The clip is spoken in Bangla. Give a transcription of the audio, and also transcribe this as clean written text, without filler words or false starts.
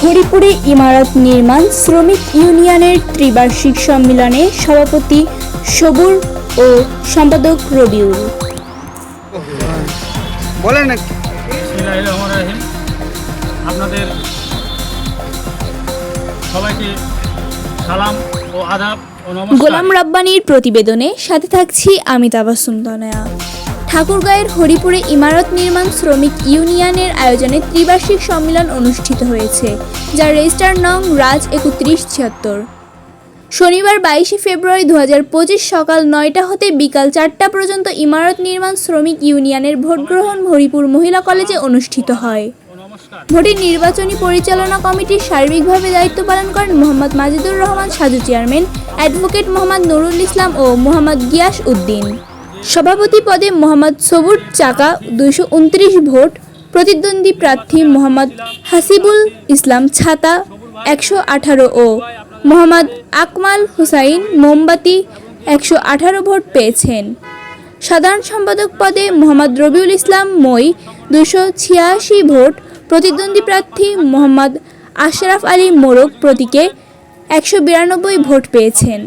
হরিপুরে ইমারত নির্মাণ শ্রমিক ইউনিয়নের ত্রিবার্ষিক সম্মেলনে সভাপতি সবুর ও সম্পাদক রবিউল। বলেন আপনাদের সবাইকে সালাম ও আদাব ও নমস্কার। গোলাম রাব্বানীর প্রতিবেদনে সাথে থাকছি আমি তাবাসসুম তনয়া। ঠাকুরগাঁয়ের হরিপুরে ইমারত নির্মাণ শ্রমিক ইউনিয়নের আয়োজনে ত্রিবার্ষিক সম্মেলন অনুষ্ঠিত হয়েছে, যার রেজিস্টার নং রাজ 3176। শনিবার 22 ফেব্রুয়ারি 2025 সকাল 9টা হতে বিকাল 4টা পর্যন্ত ইমারত নির্মাণ শ্রমিক ইউনিয়নের ভোটগ্রহণ হরিপুর মহিলা কলেজে অনুষ্ঠিত হয়। ভোটের নির্বাচনী পরিচালনা কমিটির সার্বিকভাবে দায়িত্ব পালন করেন মোহাম্মদ মাজিদুর রহমান সাজু চেয়ারম্যান, অ্যাডভোকেট মোহাম্মদ নুরুল ইসলাম ও মোহাম্মদ গিয়াস উদ্দিন। সভাপতি পদে মোহাম্মদ সবুর চাকা 229 ভোট, প্রতিদ্বন্দ্বী প্রার্থী মোহাম্মদ হাসিবুল ইসলাম ছাতা 118 ও মোহাম্মদ আকমাল হুসাইন মোমবাতি 118 ভোট পেয়েছেন। সাধারণ সম্পাদক পদে মোহাম্মদ রবিউল ইসলাম মই 286 ভোট, প্রতিদ্বন্দ্বী প্রার্থী মোহাম্মদ আশরাফ আলী মোরগ প্রতীকে 192 ভোট পেয়েছেন।